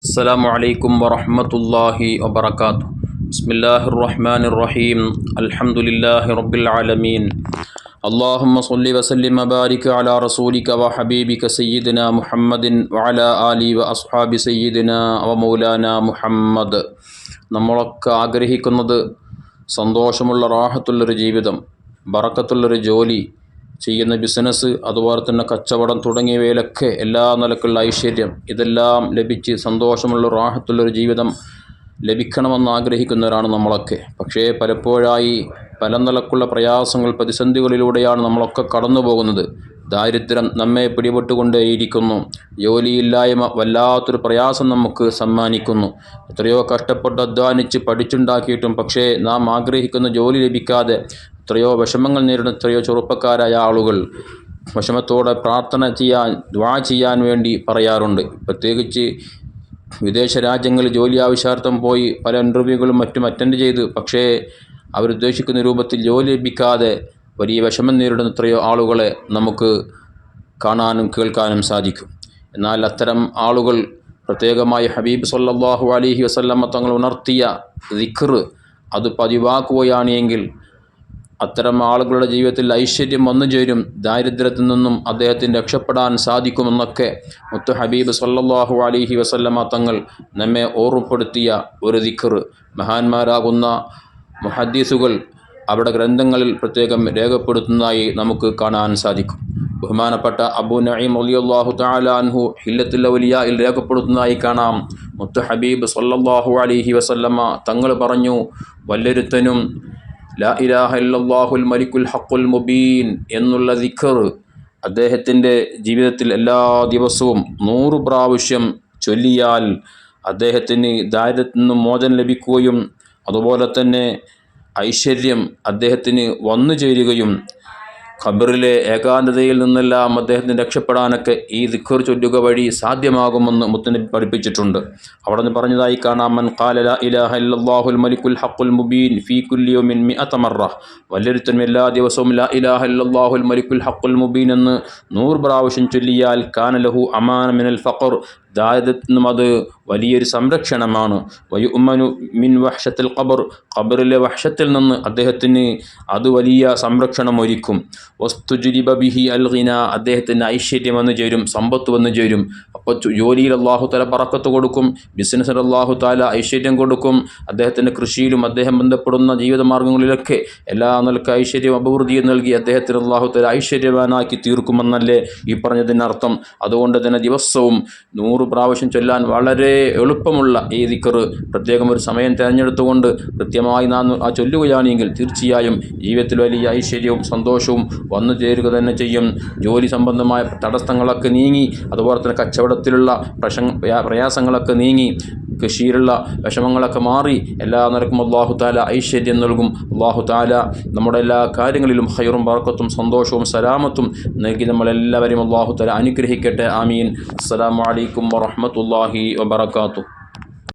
السلام عليكم ورحمة الله وبركاته. بسم الله الرحمن الرحيم. الحمد لله رب العالمين. اللهم صل وسلم وبارك على رسولك وحبيبك سيدنا محمد وعلى آله وأصحاب سيدنا ومولانا മുഹമ്മദ്. നമ്മളൊക്കെ ആഗ്രഹിക്കുന്നത് സന്തോഷമുള്ള റാഹത്തുള്ളൊരു ജീവിതം, ബറക്കത്തുള്ളൊരു ജോലി, ചെയ്യുന്ന ബിസിനസ്, അതുപോലെ തന്നെ കച്ചവടം തുടങ്ങിയവയിലൊക്കെ എല്ലാ നിലക്കുള്ള ഐശ്വര്യം ഇതെല്ലാം ലഭിച്ച് സന്തോഷമുള്ള റാഹത്തുള്ളൊരു ജീവിതം ലഭിക്കണമെന്ന് ആഗ്രഹിക്കുന്നവരാണ് നമ്മളൊക്കെ. പക്ഷേ പലപ്പോഴായി പല നിലക്കുള്ള പ്രയാസങ്ങൾ, പ്രതിസന്ധികളിലൂടെയാണ് നമ്മളൊക്കെ കടന്നു പോകുന്നത്. ദാരിദ്ര്യം നമ്മെ പിടിപെട്ടുകൊണ്ടേയിരിക്കുന്നു. ജോലിയില്ലായ്മ വല്ലാത്തൊരു പ്രയാസം നമുക്ക് സമ്മാനിക്കുന്നു. എത്രയോ കഷ്ടപ്പെട്ട് അധ്വാനിച്ച് പഠിച്ചുണ്ടാക്കിയിട്ടും പക്ഷേ നാം ആഗ്രഹിക്കുന്ന ജോലി ലഭിക്കാതെ എത്രയോ വിഷമങ്ങൾ നേരിടുന്ന എത്രയോ ചെറുപ്പക്കാരായ ആളുകൾ വിഷമത്തോടെ പ്രാർത്ഥന ചെയ്യാൻ, ദുആ ചെയ്യാൻ വേണ്ടി പറയാറുണ്ട്. പ്രത്യേകിച്ച് വിദേശ രാജ്യങ്ങളിൽ ജോലി ആവശ്യാർത്ഥം പോയി പല ഇൻ്റർവ്യൂകളും മറ്റും അറ്റൻഡ് ചെയ്ത് പക്ഷേ അവരുദ്ദേശിക്കുന്ന രൂപത്തിൽ ജോലി ലഭിക്കാതെ വലിയ വിഷമം നേരിടുന്ന എത്രയോ ആളുകളെ നമുക്ക് കാണാനും കേൾക്കാനും സാധിക്കും. എന്നാൽ അത്തരം ആളുകൾ പ്രത്യേകമായി ഹബീബ് സല്ലല്ലാഹു അലൈഹി വസല്ലമ തങ്ങൾ ഉണർത്തിയ ദിക്ർ അത് പതിവാക്കുകയാണ് എങ്കിൽ അത്തരം ആളുകളുടെ ജീവിതത്തിൽ ഐശ്വര്യം വന്നു ചേരും, ദാരിദ്ര്യത്തിൽ നിന്നും അദ്ദേഹത്തിന് രക്ഷപ്പെടാൻ സാധിക്കുമെന്നൊക്കെ മുത്തു ഹബീബ് സല്ലല്ലാഹു അലൈഹി വസല്ലമ തങ്ങൾ നമ്മെ ഓർമ്മപ്പെടുത്തിയ ഒരു ദിക്ർ മഹാന്മാരാകുന്ന മുഹദ്ദിസുകൾ അവിടെ ഗ്രന്ഥങ്ങളിൽ പ്രത്യേകം രേഖപ്പെടുത്തുന്നതായി നമുക്ക് കാണാൻ സാധിക്കും. ബഹുമാനപ്പെട്ട അബൂ നഈം റളിയല്ലാഹു തആല അൻഹു ഹില്ലത്തുൽ ഔലിയായിൽ രേഖപ്പെടുത്തുന്നതായി കാണാം. മുത്തു ഹബീബ് സല്ലല്ലാഹു അലൈഹി വസല്ലമ തങ്ങൾ പറഞ്ഞു, വല്ലൊരുത്തനും ലാ ഇലാഹ ഇല്ലല്ലാഹുൽ മലിക്കുൽ ഹഖുൽ മുബീൻ എന്നുള്ള ദിക്ർ അദ്ദേഹത്തിൻ്റെ ജീവിതത്തിൽ എല്ലാ ദിവസവും 100 പ്രാവശ്യം ചൊല്ലിയാൽ അദ്ദേഹത്തിന് ദാരിദ്ര്യത്തിൽ നിന്നും മോചനം ലഭിക്കുകയും അതുപോലെ തന്നെ ഐശ്വര്യം അദ്ദേഹത്തിന് വന്നു ചേരുകയും ഖബറിലെ ഏകാന്തതയിൽ നിന്നെല്ലാം അദ്ദേഹത്തിന് രക്ഷപ്പെടാനൊക്കെ ഈ ദിക്ർ ചൊല്ലുക വഴി സാധ്യമാകുമെന്ന് മുത്തനബി പഠിപ്പിച്ചിട്ടുണ്ട്. അവിടെ നിന്ന് പറഞ്ഞതായി കാണാം, മൻ ഖാല ലാ ഇലാഹ ഇല്ലല്ലാഹുൽ മലിക്കുൽ ഹഖുൽ മുബീൻ ഫീ കുല്ലി യൗമിൻ മിഅത മറ, വല്ലൊരുത്തനും എല്ലാ ദിവസവും ലാ ഇലാഹ ഇല്ലല്ലാഹുൽ മലിക്കുൽ ഹഖുൽ മുബീൻ എന്ന് 100 പ്രാവശ്യം ചൊല്ലിയാൽ കാന ലഹു അമാന മിനൽ ഫഖർ, ദാരിദ്ര്യത്തിൽ നിന്നും അത് വലിയൊരു സംരക്ഷണമാണ്. വയുഅ്മനു മിൻ വഹ്ശത്തിൽ ഖബർ, ഖബറിലെ വഹ്ശത്തിൽ നിന്ന് അദ്ദേഹത്തിന് അത് വലിയ സംരക്ഷണം ഒരുക്കും. വസ്തുജ്രിബ ബിഹി അൽ ഗിന, അദ്ദേഹത്തിന് ഐശ്വര്യം വന്നു ചേരും, സമ്പത്ത് വന്നു ചേരും. അപ്പോൾ ജോലിയിൽ അല്ലാഹു തആല ബറക്കത്ത് കൊടുക്കും, ബിസിനസ്സിൽ അല്ലാഹു തആല ഐശ്വര്യം കൊടുക്കും, അദ്ദേഹത്തിൻ്റെ കൃഷിയിലും അദ്ദേഹം ബന്ധപ്പെടുന്ന ജീവിതമാർഗ്ഗങ്ങളിലൊക്കെ എല്ലാ നിലക്ക് ഐശ്വര്യം അഭിവൃദ്ധിയും നൽകി അദ്ദേഹത്തിന് അല്ലാഹു തആല ഐശ്വര്യവാനാക്കി തീർക്കുമെന്നല്ലേ ഈ പറഞ്ഞതിനർത്ഥം. അതുകൊണ്ട് തന്നെ ദിവസവും 100 പ്രാവശ്യം ചൊല്ലാൻ വളരെ എളുപ്പമുള്ള ഈ ദിക്ർ പ്രത്യേകം ഒരു സമയം തിരഞ്ഞെടുത്തുകൊണ്ട് കൃത്യമായി നാം ആ ചൊല്ലുകയാണെങ്കിൽ തീർച്ചയായും ജീവിതത്തിൽ വലിയ ഐശ്വര്യവും സന്തോഷവും വന്നു ചേരുക തന്നെ ചെയ്യും. ജോലി സംബന്ധമായ തടസ്സങ്ങളൊക്കെ നീങ്ങി, അതുപോലെ തന്നെ കച്ചവടത്തിലുള്ള പ്രയാസങ്ങളൊക്കെ നീങ്ങി, കൃഷിയിലുള്ള വിഷമങ്ങളൊക്കെ മാറി എല്ലാ നിലക്കും അല്ലാഹു തആല ഐശ്വര്യം നൽകും. അല്ലാഹു തആല നമ്മുടെ എല്ലാ കാര്യങ്ങളിലും ഖൈറും ബറക്കത്തും സന്തോഷവും സലാമത്തും നൽകി നമ്മളെല്ലാവരെയും അല്ലാഹു തആല അനുഗ്രഹിക്കട്ടെ. ആമീൻ. അസ്സലാമു അലൈക്കും വറഹ്മത്തുള്ളാഹി വബറകാതുഹു.